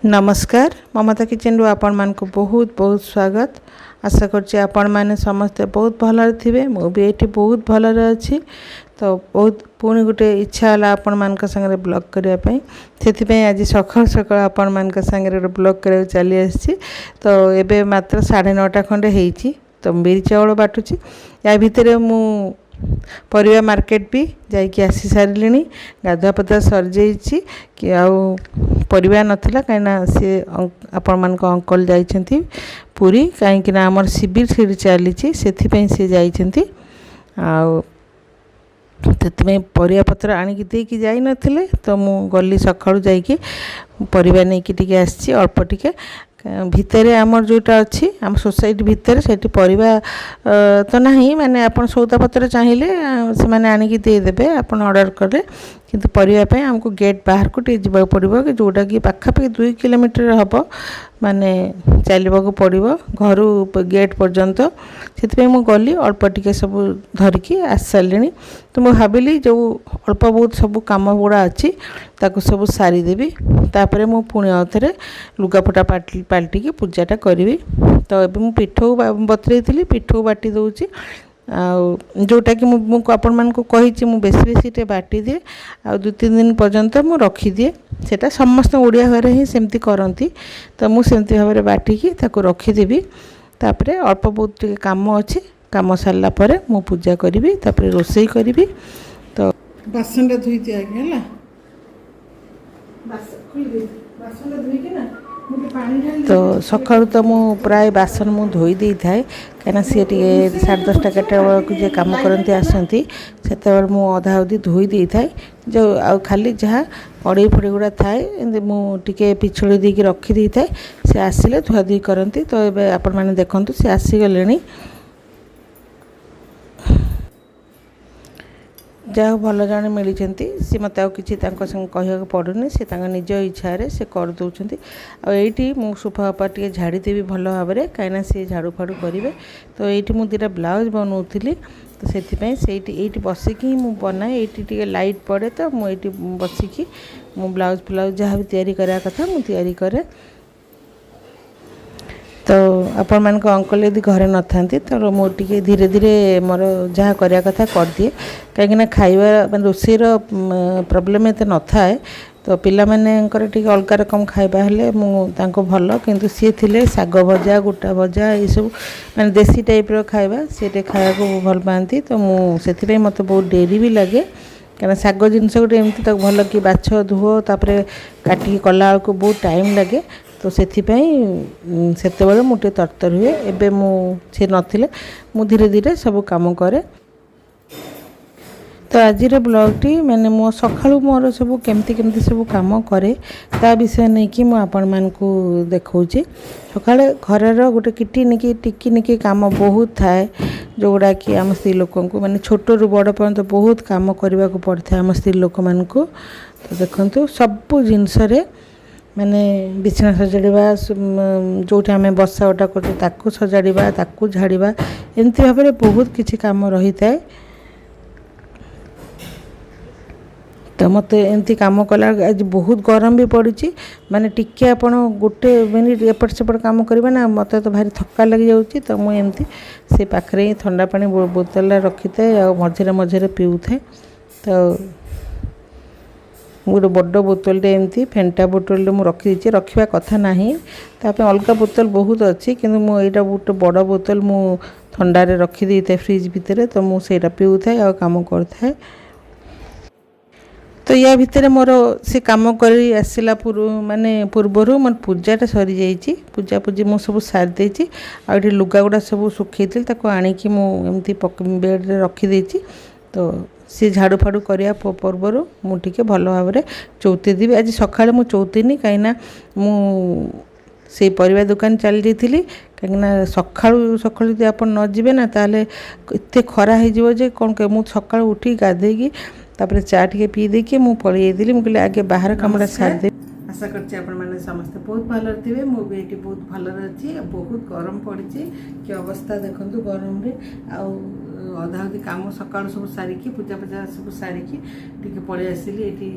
नमस्कार ममता किचन आपण मान को बहुत बहुत स्वागत। आशा करछि आपण माने समस्ते बहुत भल थे। मु भी ये बहुत भल अच्छी। तो बहुत पुणी गोटे इच्छा है आपण मान संगे ब्लॉग करने से आज सकाल सकाल आपण मान संगे गोटे ब्लॉग कर चली आसी। तो एबे मात्र 9:30 खंडे होईची। तो बिरी चाउल बाटुची या भितर मु परिवा मार्केट भी जाइए आसी सारे। गाधुआ पदा सर जाइए कि आउ परिवा नथिला कहीं सी आपण मान अंकल जाइछंती पुरी कहीं आमर शिविर से चली से जाइछंती। आउ से परिया पत्र आणिकी देकी जाई नथिले। तो मु गली सकाळू जाइए परिवा नहीं कि आसी अल्प टिके भितर आमर जोटा अच्छी आम सोसाइटी भितर से परिवा तो नहीं माने आपण सौदा पत्र चाहिए से माने आणिकी देदेवे आपण ऑर्डर कले। किंतु परिवार आमको गेट बाहर को टे जावाक पड़ो कि जोटा कि पाखापाखि 2 किलोमीटर हम माने चलवाक पड़ो घर गेट पर्यंत। से मुझे गली अल्प टिके सब धरिकी आस सारे। तो मुझे भाविली जो अल्प बहुत सब कम गुड़ा अच्छी ताको सब सारीदेवी तापर मु पुणी आउे लुगापटा पाल्टिकी पूजाटा करी। तो ये मुझे पिठौ बतरई पिठौ बाटी दूची जोटा कि आपण मान को कही मु बेसी टे बाटी दिए आ 2-3 दिन पर्यंत मु रखी दिए। सेटा समस्त ओडिया घर ही सेमती करती। तो मु सेमती भाव में बाटिकी ताको रखीदेवी तापर अल्प बहुत टे काम अच्छी काम सारा पर मु पूजा करी तापर रोसई करी। तो बासन धोई दिया है बासन धोईकी ना तो सकाळु तो मु प्राय बासन मु धोई दे थाए कहीं सी टे 10:30 बेलू जे कम करती आसती से मु अधा अधी धोई दे थाए जो आ खाली जहाँ कड़े फड़े गुड़ा थाए मुझे पिछड़ी देकी रखी दे थाए से आसिले धुआ धुई करती। तो ये आपण मैंने देखु सी आसीगले जहाँ भल जड़े मिली सी मत कि कह पड़ूनी से निज इच्छा से करदे। आईटी मु सोफा उपा टे झाड़ीदेवी भल भाव में कहीं सी झाड़ू फाड़ू करेंगे। तो ये मुझे 2टा ब्लाउज बनाऊली तो से बसिकी मु बनाए ये लाइट पड़े तो मुझे बसिकी मु ब्लाउज फ्लाउज जहाँ भी तैयारी करा कथा मु तैयारी करे। तो आपण मान को अंकल यदि घरे न थांती तो मुझे धीरे धीरे मोर जहाँ करा कथा कर दिए कहीं खाଇବା रोषेर प्रॉब्लम एत न थाए। तो पिला मानेकर टिके अलग रकम खाଇବା हेले मुझे भल किंतु सी थिले साग भजा गोटा भजा ये सब माने देसी टाइप रो खाଇବା से खाया को भल पाती। तो मुझे मत बहुत डेरी भी लगे कहीं साग जिनस गोटे एमती तक भल कि बाछ धुओ तापर काटिकी कला को बहुत टाइम लगे। तो से मुझे तरतर हुए एबे से नथिले मु धीरे धीरे सब काम करे। तो आज ब्लॉगटी मैंने मो सकाळु मोर सब केमती केमती सब काम करे ता विषय नहीं कि मु आपण मान को देखौची। सकाळे घरर गोटे किटी निकी टिकी निकी काम बहुत थाए जोड़ा कि आम स्त्री लोक माने छोट रु बड़ पर्यंत बहुत काम करने को पड़ता है आम स्त्री लोक मान को। तो देखंतु सब जिनस माने बिछना सजाड़ा जो आम बसा उठा कर सजाड़ा ताकू झाड़ा एमती भाव में बहुत किसी काम रही थाए। तो मत एमती काम कला आज बहुत गरम भी पड़ी माने टिके आपण गोटे मिनिट एपट सेपट काम करेंगे ना मत तो भारी थका लग जाऊँगी। तो मुझे एमती से पाखे ही ठंडा पानी बोतल रखी था मझे मझे पीऊ थाए। तो गोटे बड़ बोतलटे एमती फेंटा बोतल मुझे रखी रखा कथा ना ताप अलग बोतल बहुत अच्छी किंतु मुझे गोटे बड़ बोतल मु ठंडारे रखी दे था फ्रिज भितर। तो मुझे पीऊ थाए आ काम कर। तो या भितर मोर से काम कर आसला माने पूर्वर मोर पूजाटा सरी जाइए पूजा पूजी मु सब सारी देती आठ लुगा गुड़ा सब सुखई आणिकी मुझे बेड्रे रखीदे। तो सी झाड़ू फाड़ू करने पूर्वर मुझे भल भाव में चौथी देवी आज सकाଳେ मु चौथीनी कहीं से परिवा दुकान चली जाइली कहीं सकाळू सकाळू यदि आप न जीवे ना ताले एत खरा हो कौन कह मु सकाळ उठी गाधेकी तापर चा टे पी देकी मु पलि जाइली मुझे आगे बाहर कामटा सारी। आशा करछि आपण माने समस्त बहुत भल थे। मु भी ये बहुत भल अच्छी बहुत गरम पड़ी कि अवस्था देखु गरम रे आधा अधी काम सकाळू सब सारिकी पूजा पूजा सब सारिकी टिके पलि आसिली ये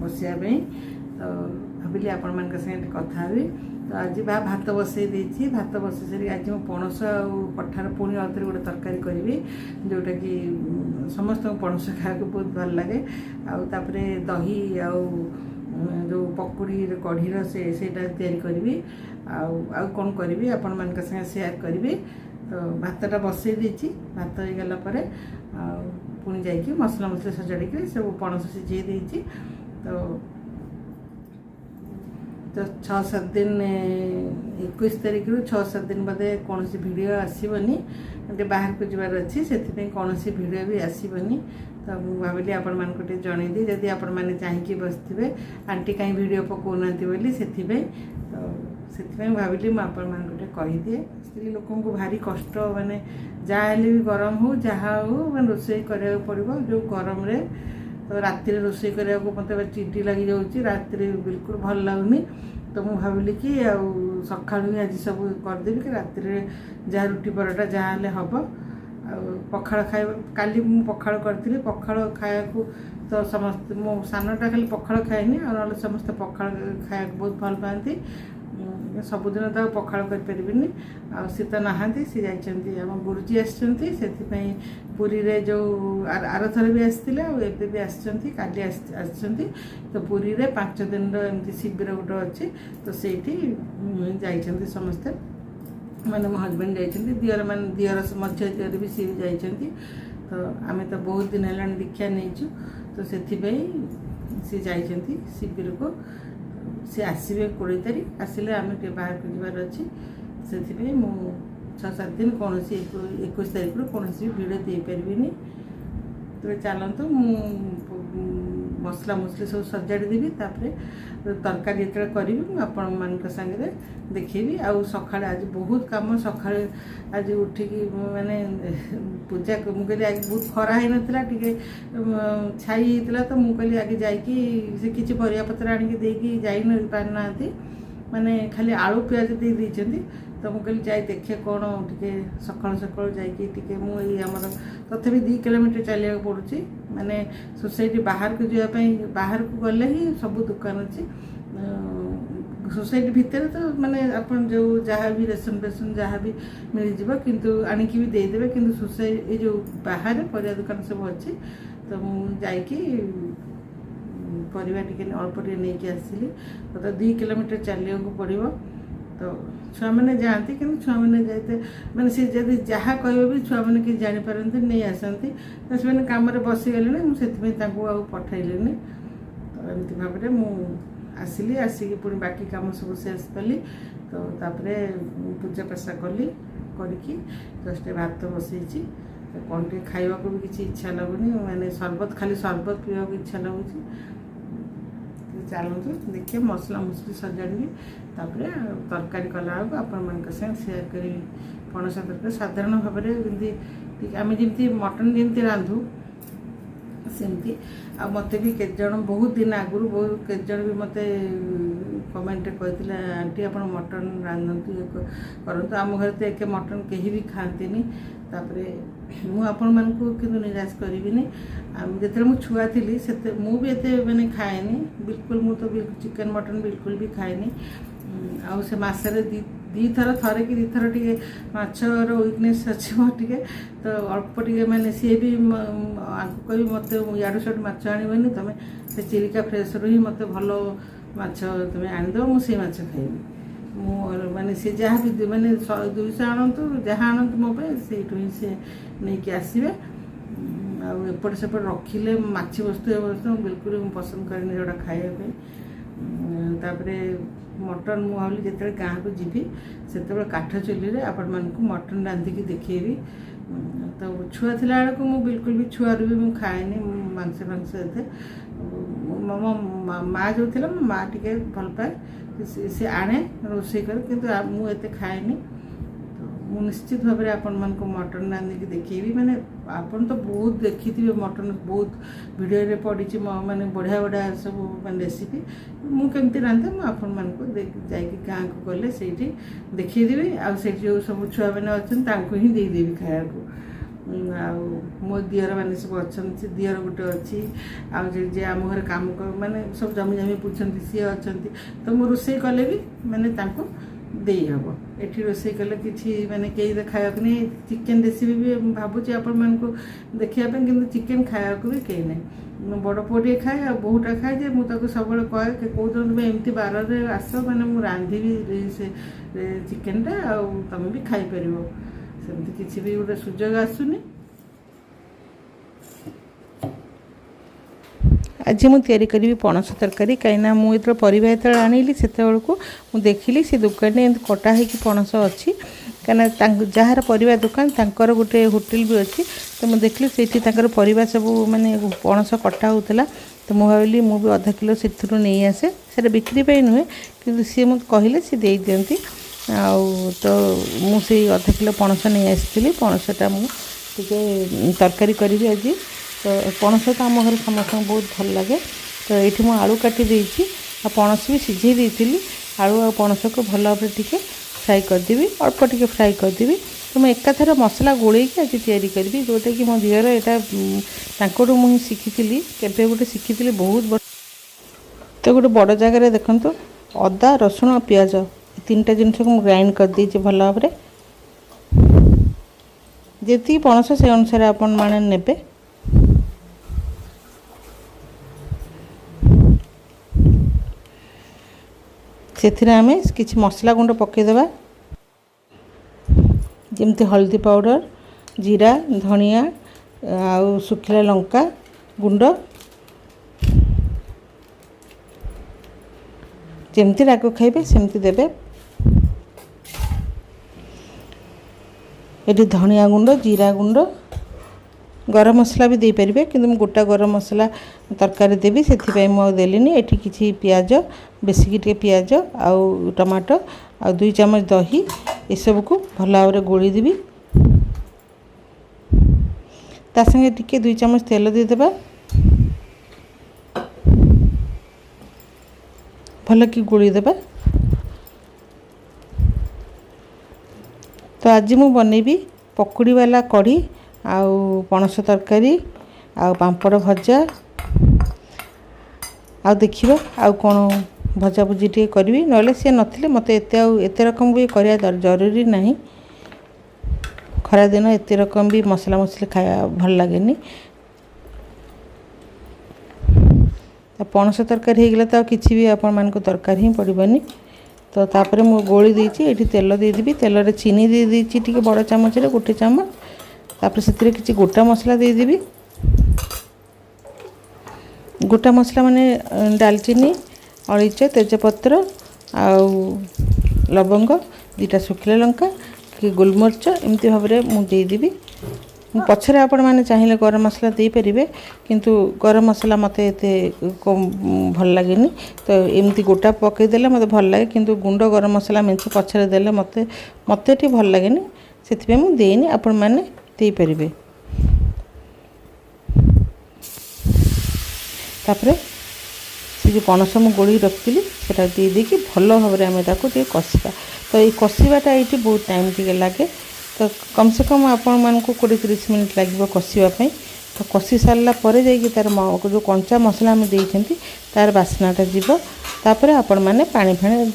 बसिया। तो भाविली आपण मान संगे कथा हेबी। तो आज भात बसई देती भात बसई सारी आज मैं पणस कठार पुणी आउे गोटे तरकारी करी जोटा कि समस्त पणस खाया बहुत भल लगे। आउे दही जो पकुड़ी कढ़ीर से करी कौन करी आपण मान संगे सेयार करी। तो भातटा बसई देती भात हो गला पुणी जा मसला मसला सजाड़ी सब पणस सिझे देती। तो 6-7 दिन 21 तारीख रु 6-7 दिन बदे कौन वीडियो आसबनी गोटे बाहर को जबार अच्छी से कौन वीडियो भी आसबनी। तो मुझे भाविली आपण मान जनईदी जदि आपण मैंने चाहिए बसते आंटी कहीं वीडियो पकाउना बोली से तो से भाविली मुझे कहीदिए। स्त्री लोक को भारी कष्ट माने जहाँ भी गरम हो जहाँ हो मैं रोषे करा पड़ो जो गरम रे। तो राति रोषे करने को मत चिडी लगी जाऊँगी राति बिल्कुल भल लगुनि। तो मुझे भाविली कि सका आज सब करदेवी कि राति जहाँ रुटी परोटा जहाँ हम पखाड़ खाए काली पखाड़ करी पखाड़ खाया तो समस्त मो सानटा खाली पखाड़ खाएनि और समस्त पखाड़ खाया बहुत भल पाती। सबुदिन तो पखाड़ करें सी तो नहांती सी जाइए आम गुरुजी आसछंती से पुरी रे जो आरथर भी आसते एबे भी आसछंती काली आसछंती। तो पुरी रे 5 दिन एमती शिविर गोटे अच्छी तो सेठी जाइछंती समस्ते माने मो हजबैंड जाइछंती दियर मान दियर मध्य दियर भी सी जाइछंती। तो आम तो बहुत दिन है दीक्षा नहीं तो से सी जाइछंती शिविर को सी आसवे 20 तारीख आसिले आम बाहर को जबार अच्छी से 6-7 दिन कौन 21 तारीख रु कौन वीडियो दे पारि। तो चलतु मसला मसली सब सजाड़ी देवी तरकारी जो करी आपण मान संगे देखेबी। आउ सकाଳେ आज बहुत कम सकाଳେ आज उठिकी माने पूजा मुझे आज बहुत खरा ही नाला टे छाई होता तो मुझे आगे जाकि से किसी परियापत्र आणिकी देकी जाई न पारना माने खाली आलू प्याज दे देइछंती। तो मुझे जाए देखे कौन टे सका सका जाकि मुझे तथापि 2 किलोमीटर चलिया पड़ुची माने सोसाइटी बाहर को जावाई बाहर को गले ही सब दुकान अच्छी सोसाइटी भितर तो माने अपन जो जहाँ भी रेशन फेसन जहाँ भी मिल जाव किंतु आणिकी भी देदेवे किंतु सोसाइटी जो बाहर परिया दुकान सब अच्छी। तो मुझे परिवार टी अल्प नहीं आसली तो 2 किलोमीटर चलिया पड़ो। तो छुआ मैंने जाती कि छुआ मैंने जाते मैंने सी जब जहाँ कह भी छुआ मैंने कि जापारती नहीं आसती तो से कम बसीगले मुझे पठैली। तो एमती भाव में आसिली आसिक पुणी बाकी कम सब शेष कली। तो तापरे पूजा पाशा कली करके जस्ट भात बसई तो कौन टे खावा को भी किसी इच्छा लगुनि मैंने शरबत खाली शरबत पीवा को इच्छा लगुच। चलतु देखिए मसला मसली सजाड़ी तरकारी कला आपण मान सेयार करी पणस तरकारी साधारण भाव में आम जमी मटन जमी रांधु सेमती मत भी केत जन बहुत दिन आगु बहुत केत जन भी मत कमेंट कहते आंटी आप मटन रांधतु करतु आम घर तो एक मटन कहीं भी खाती मुझे निराश करी जो मु छुआ थी से मुझे मैंने खाएनी बिल्कुल मु तो चिकेन मटन बिल्कुल भी खाएनी। आउ से मसरे दी थर थे कि 2 थर टे माछर वीकनेस अच्छे मोटे तो अल्प टे मैंने सी भी आपको कह मत याडू साडू माछ आणबनी तुम से चिलिका फ्रेश रू ही मत भल माछ तुम आनीदेव मुझे माछ खाइबी माने सी जहाँ भी मैंने 200 आणतु जहाँ आणतु मो से ही से नहीं आसवे आपट सेपट रखिले माछी वस्तु वस्तु बिल्कुल पसंद करें जोड़ा खायापी। मटन मुझे जो गाँव को जीवी से काठ चुली आपण मान मटन रांधिकी देखेबी। तो छुआ थी बेलू मुझे बिल्कुल भी छुआरू भी मुझे खाएनी मांस फांस एते मो माँ जो थी मो माँ टे भल पाए सी आणे रोषे कर कि मुझे खाएनी। तो निश्चित भाव में आपण मान मटन रांधिकी देखेबी मैंने आपन तो बहुत देखी थी मटन बहुत वीडियो रे पड़ी माने बढ़िया बढ़िया सब मैंने रेसिपी मुझे रांधे मुझे मान गाँव को गले से देखीदेवी आ जो सब छुआ मैंने अच्छा ही देदेवी खाया को ଆଉ ମୋ ଦିଅର ମାନେ ସବୁ ଅଛନ୍ତି, ଦିଅର ଗୋଟେ ଅଛି, ଆଉ ଯେ ଆମ ଘରେ କାମ ମାନେ ସବୁ ଜମି ବୁଝନ୍ତି ସିଏ ଅଛନ୍ତି। ତ ମୁଁ ରୋଷେଇ କଲେ ବି ମାନେ ତାଙ୍କୁ ଦେଇହେବ। ଏଠି ରୋଷେଇ କଲେ କିଛି ମାନେ କେହି ତ ଖାଇବାକୁ ନାହିଁ। ଚିକେନ୍ ରେସିପି ବି ମୁଁ ଭାବୁଛି ଆପଣମାନଙ୍କୁ ଦେଖିବା ପାଇଁ, କିନ୍ତୁ ଚିକେନ୍ ଖାଇବାକୁ ବି କେହି ନାହିଁ। ମୋ ବଡ଼ ପୁଅଟିଏ ଖାଏ ଆଉ ବୋହୁଟା ଖାଏ ଯେ ମୁଁ ତାକୁ ସବୁବେଳେ କହେ କେଉଁଦିନ ତୁମେ ଏମିତି ବାରରେ ଆସ ମାନେ ମୁଁ ରାନ୍ଧିବି ସେ ଚିକେନ୍ଟା ଆଉ ତୁମେ ବି ଖାଇପାରିବ। ସେମିତି କିଛି ବି ଗୋଟେ ସୁଯୋଗ ଆସୁନି। ଆଜି ମୁଁ ତିଆରି କରିବି ପଣସ ତରକାରୀ। କାହିଁକିନା ମୁଁ ଯେତେବେଳେ ଆଣିଲି ସେତେବେଳକୁ ମୁଁ ଦେଖିଲି ସେ ଦୋକାନରେ ଏମିତି କଟା ହେଇକି ପଣସ ଅଛି। କାହିଁକିନା ଯାହାର ପରିବା ଦୋକାନ ତାଙ୍କର ଗୋଟେ ହୋଟେଲ ବି ଅଛି। ତ ମୁଁ ଦେଖିଲି ସେଇଠି ତାଙ୍କର ପରିବା ସବୁ ମାନେ ପଣସ କଟା ହେଉଥିଲା। ତ ମୁଁ ଭାବିଲି ମୁଁ ବି ଅଧା କିଲୋ ସେଥିରୁ ନେଇ ଆସେ। ସେଇଟା ବିକ୍ରି ପାଇଁ ନୁହେଁ, କିନ୍ତୁ ସିଏ ମୋତେ କହିଲେ ସିଏ ଦେଇଦିଅନ୍ତି। ଆଉ ତ ମୁଁ ସେଇ ଅଧା କିଲୋ ପଣସ ନେଇ ଆସିଥିଲି। ପଣସଟା ମୁଁ ଟିକେ ତରକାରୀ କରିବି ଆଜି। ତ ପଣସ ତ ଆମ ଘରେ ସମସ୍ତଙ୍କୁ ବହୁତ ଭଲ ଲାଗେ। ତ ଏଇଠି ମୁଁ ଆଳୁ କାଟି ଦେଇଛି ଆଉ ପଣସ ବି ସିଝେଇ ଦେଇଥିଲି। ଆଳୁ ଆଉ ପଣସକୁ ଭଲ ଭାବରେ ଟିକେ ଫ୍ରାଏ କରିଦେବି, ଅଳ୍ପ ଟିକେ ଫ୍ରାଏ କରିଦେବି। ତ ମୁଁ ଏକାଥରେ ମସଲା ଗୋଳେଇକି ଆଜି ତିଆରି କରିବି, ଯେଉଁଟାକି ମୋ ଝିଅର ଏଇଟା ତାଙ୍କଠୁ ମୁଁ ଶିଖିଥିଲି। କେବେ ଗୋଟେ ଶିଖିଥିଲି ବହୁତ ବଡ଼। ତ ଗୋଟେ ବଡ଼ ଜାଗାରେ ଦେଖନ୍ତୁ ଅଦା, ରସୁଣ ଆଉ ପିଆଜ ଏ ତିନିଟା ଜିନିଷକୁ ମୁଁ ଗ୍ରାଇଣ୍ଡ କରିଦେଇଛି ଭଲ ଭାବରେ। ଯେତିକି ପଣସ ସେ ଅନୁସାରେ ଆପଣମାନେ ନେବେ। ସେଥିରେ ଆମେ କିଛି ମସଲା ଗୁଣ୍ଡ ପକାଇଦେବା, ଯେମିତି ହଳଦୀ ପାଉଡ଼ର, ଜିରା, ଧନିଆ ଆଉ ଶୁଖିଲା ଲଙ୍କା ଗୁଣ୍ଡ। ଯେମିତି ରାଗ ଖାଇବେ ସେମିତି ଦେବେ। ଏଠି ଧନିଆ ଗୁଣ୍ଡ, ଜିରା ଗୁଣ୍ଡ, ଗରମ ମସଲା ବି ଦେଇପାରିବେ, କିନ୍ତୁ ମୁଁ ଗୋଟା ଗରମ ମସଲା ତରକାରୀ ଦେବି ସେଥିପାଇଁ ମୁଁ ଆଉ ଦେଲିନି। ଏଠି କିଛି ପିଆଜ, ବେଶିକି ଟିକେ ପିଆଜ ଆଉ ଟମାଟୋ ଆଉ 2 ଚାମଚ ଦହି ଏସବୁକୁ ଭଲ ଭାବରେ ଗୋଳେଇଦେବି। ତା ସାଙ୍ଗେ ଟିକେ 2 ଚାମଚ ତେଲ ଦେଇଦେବା। ଭଲ କି ଗୋଳେଇଦେବା। ତ ଆଜି ମୁଁ ବନେଇବି ପକୁଡ଼ି ବାଲା କଢ଼ି ଆଉ ପଣସ ତରକାରୀ ଆଉ ପାମ୍ପଡ଼ ଭଜା। ଆଉ ଦେଖିବା ଆଉ କ'ଣ ଭଜାଭୁଜି ଟିକେ କରିବି, ନହେଲେ ସିଏ ନଥିଲେ ମୋତେ ଏତେ ରକମ ବି କରିବା ଜରୁରୀ ନାହିଁ। ଖରାଦିନ ଏତେ ରକମ ବି ମସଲା ମସଲି ଖାଇବା ଭଲ ଲାଗେନି। ପଣସ ତରକାରୀ ହେଇଗଲା ତ ଆଉ କିଛି ବି ଆପଣମାନଙ୍କୁ ଦରକାର ହିଁ ପଡ଼ିବନି। ତ ତାପରେ ମୁଁ ଗୋଳି ଦେଇଛି। ଏଠି ତେଲ ଦେଇଦେବି। ତେଲରେ ଚିନି ଦେଇଦେଇଛି ଟିକେ ବଡ଼ ଚାମଚରେ 1 ଚାମଚ। ତାପରେ ସେଥିରେ କିଛି ଗୋଟା ମସଲା ଦେଇଦେବି। ଗୋଟା ମସଲା ମାନେ ଡାଲଚିନି, ଅଳେଇଚ, ତେଜପତ୍ର ଆଉ ଲବଙ୍ଗ, 2ଟା ଶୁଖିଲା ଲଙ୍କା, ଟିକେ ଗୋଲମରିଚ ଏମିତି ଭାବରେ ମୁଁ ଦେଇଦେବି। ମୁଁ ପଛରେ ଆପଣମାନେ ଚାହିଁଲେ ଗରମ ମସଲା ଦେଇପାରିବେ, କିନ୍ତୁ ଗରମ ମସଲା ମୋତେ ଏତେ ଭଲ ଲାଗେନି। ତ ଏମିତି ଗୋଟା ପକାଇଦେଲେ ମୋତେ ଭଲ ଲାଗେ, କିନ୍ତୁ ଗୁଣ୍ଡ ଗରମ ମସଲା ମେଞ୍ଚେ ପଛରେ ଦେଲେ ମୋତେ ଟିକେ ଭଲ ଲାଗେନି। ସେଥିପାଇଁ ମୁଁ ଦେଇନି, ଆପଣମାନେ ଦେଇପାରିବେ। ତାପରେ ସେ ଯେଉଁ ପଣସ ମୁଁ ଗୋଳେଇକି ରଖିଥିଲି ସେଟା ଦେଇଦେଇକି ଭଲ ଭାବରେ ଆମେ ତାକୁ ଟିକେ କଷିବା। ତ ଏଇ କଷିବାଟା ଏଇଠି ବହୁତ ଟାଇମ୍ ଟିକେ ଲାଗେ। ତ କମ୍ ସେ କମ୍ ଆପଣମାନଙ୍କୁ 20-30 ମିନିଟ୍ ଲାଗିବ କଷିବା ପାଇଁ। ତ କଷି ସାରିଲା ପରେ ଯାଇକି ତା'ର ଯେଉଁ କଞ୍ଚା ମସଲା ଆମେ ଦେଇଛନ୍ତି ତା'ର ବାସ୍ନାଟା ଯିବ। ତାପରେ ଆପଣମାନେ ପାଣି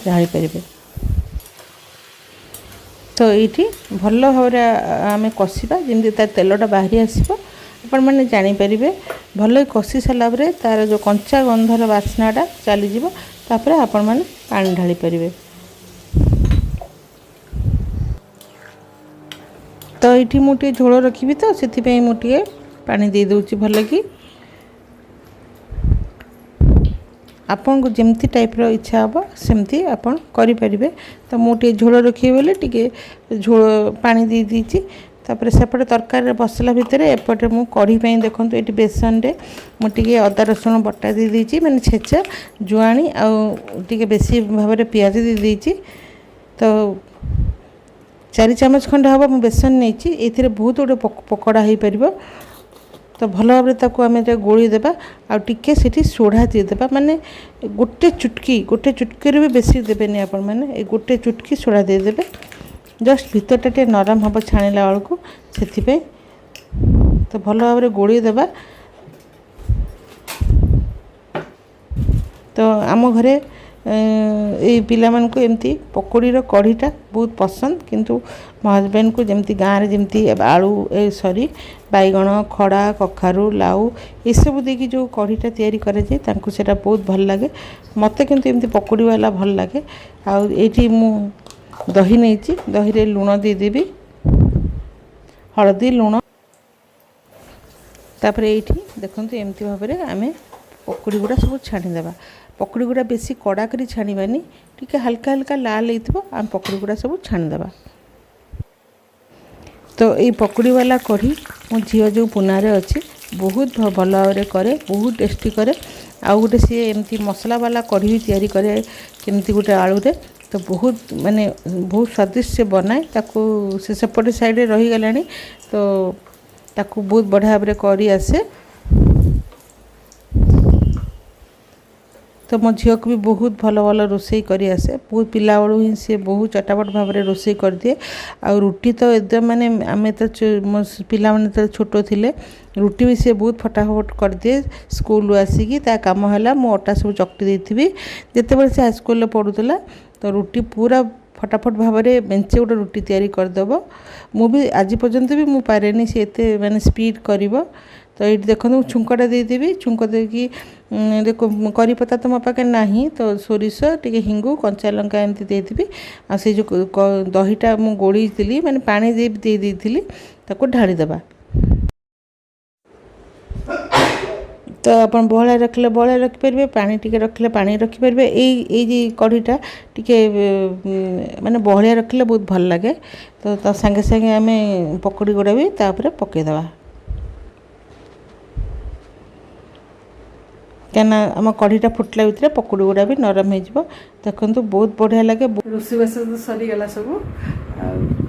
ଢାଳି ପାରିବେ। ତ ଏଇଠି ଭଲ ଭାବରେ ଆମେ କଷିବା, ଯେମିତି ତା ତେଲଟା ବାହାରି ଆସିବ। ଆପଣମାନେ ଜାଣିପାରିବେ ଭଲ କଷି ସାରିଲା ପରେ ତା'ର ଯେଉଁ କଞ୍ଚା ଗନ୍ଧର ବାସ୍ନାଟା ଚାଲିଯିବ। ତାପରେ ଆପଣମାନେ ପାଣି ଢାଳି ପାରିବେ। ତ ଏଇଠି ମୁଁ ଟିକେ ଝୋଳ ରଖିବି, ତ ସେଥିପାଇଁ ମୁଁ ଟିକେ ପାଣି ଦେଇଦେଉଛି ଭଲ କି। ଆପଣଙ୍କୁ ଯେମିତି ଟାଇପ୍ର ଇଚ୍ଛା ହେବ ସେମିତି ଆପଣ କରିପାରିବେ। ତ ମୁଁ ଟିକେ ଝୋଳ ରଖିବି ବୋଲି ଟିକେ ଝୋଳ ପାଣି ଦେଇଦେଇଛି। ତାପରେ ସେପଟେ ତରକାରୀରେ ବସିଲା ଭିତରେ ଏପଟେ ମୁଁ କଢ଼ି ପାଇଁ ଦେଖନ୍ତୁ ଏଠି ବେସନରେ ମୁଁ ଟିକେ ଅଦା ରସୁଣ ବଟା ଦେଇଦେଇଛି, ମାନେ ଛେଚା, ଜୁଆଣି ଆଉ ଟିକେ ବେଶୀ ଭାବରେ ପିଆଜ ଦେଇଦେଇଛି। ତ 4 ଚାମଚ ଖଣ୍ଡେ ହେବ ମୁଁ ବେସନ ନେଇଛି। ଏଥିରେ ବହୁତ ଗୁଡ଼ିଏ ପକୋଡ଼ା ହୋଇପାରିବ। ତ ଭଲ ଭାବରେ ତାକୁ ଆମେ ଗୋଳି ଦେବା। ଆଉ ଟିକେ ସେଠି ସୋଢ଼ା ଦେଇଦେବା, ମାନେ ଗୋଟେ ଚୁଟକିରୁ ବି ବେଶୀ ଦେବେନି ଆପଣମାନେ। ଏ ଗୋଟେ ଚୁଟକି ସୋଢ଼ା ଦେଇଦେବେ। ଜଷ୍ଟ ଭିତରଟା ଟିକେ ନରମ ହେବ ଛାଣିଲା ବେଳକୁ, ସେଥିପାଇଁ। तो भल भाव गोली देबा। तो आम घरे ये पिला मानकु एमती पकोड़ीर कढ़ीटा बहुत पसंद, किंतु मो हजबैंड को जमती गाँव में जमती आलू सॉरी बैगण खड़ा कखारू लाउ ये सब देखिए जो कढ़ीटा तैयारी करे तांको सेटा बहुत भल लगे। मते किंतु एमती पकोड़ी वाला भल लगे। आउ एठी मु दही नहीं, दही रे लुण दे देबी, हळदी लुण। तापर एठी देखंतु एमती भाव में आमे पकोड़ी गुड़ा सब छाणीदेवा। पकोड़ी गुड़ा बेसी कड़ा करी छाणीबानी, टिके हल्का हल्का लाल होइथिबो आम पकोड़ी गुड़ा सब छाणीदेवा। तो ये पकोड़ी वाला कढ़ी मो झील जो पुनारे अच्छी बहुत भल भाव करे, बहुत टेस्टी करे। आउ गोटे सी एमती मसला वाला कढ़ी भी तैयारी करे केमती गोटे आलू रे, तो बहुत माने बहुत स्वादिष्ट से बनाए। ताकू से सेपटे साइड रे रही गलानी, तो ताकू बहुत बढ़िया भाव करी आसे। तो मो झील को भी बहुत भल भल रोषे करी आसे, बहुत पिला बेलू ही सी बहुत चटापट भाव में रोषे कर दिए। आ रुटी तो एकदम माने आमे तो मो पिला माने तो छोट थिले, रुटी भी सी बहुत फटाफट कर दिए। स्कूल आसिकी ता काम है मो अटा सब चकटी देथिबी जेतेबेले से हाईस्कूल पढ़ुला, तो रुटी पूरा फटाफट भाव में बेंचे गोटे रुटी तैयारी करदेव। मु भी आज पर्यंत भी मु पारेनी से एते माने स्पीड करिवो। तो ये देखो छुंकटा देदेवी, छुंक देकी देखो करी पत्ता तो मो पाखे नहीं, तो सोरिष टिके हिंगु कंचा लंका एमती देदेवी। आ से जो दहीटा मु गोली थी माने पानी दे देइथिली ताको ढाली देबा। तो आप बहला रखले बहला रखिपारे, पानी टिके रखले पानी रखिपारे। ये कढ़ीटा टिके माने बहलिया रखले बहुत भल लगे। तो संगे संगे आम पकोड़ी गुड़ा भी तापर पकईदेवा, क्या आम कढ़ीटा फुटला भितर पकोड़ी गुड़ा भी नरम हो। देखो बहुत बढ़िया लगे। रोषेबास तो सरीगला सब,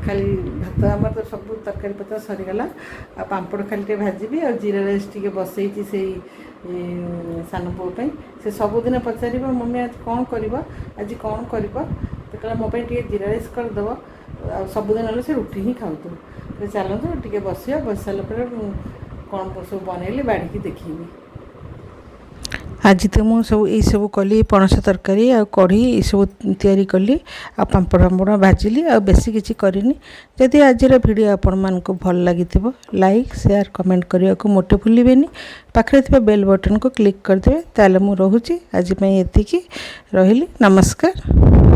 खाली भात आम तो सब तरकारी पत्र सरीगला। आ पापड़ खाली भाजी और जीरा राइस टे बसई से सान पुओ से सबुदिन पचार मम्मी आज कौन कर आज कौन कर, तो कहला मो जीरा राइस करदेव। आ सबुदिन से रुटी ही खाऊ, तो चलते टे बस बस सारापर कौन सब बनैली बाड़ी देखी। आज तो मुझे सब ये सब कली पणस तरकारी आ कढ़ी ये सब तैयारी कली आ पापड़ पापड़ भाजिली आ बेसी किसी करनी। जदि आज वीडियो आपण मानक भल लगी लाइक शेयर कमेंट करने को मोटे भूलें। पाखे थी बेल बटन को क्लिक करदे। ताले मु रोची आज एतिकी रही। नमस्कार।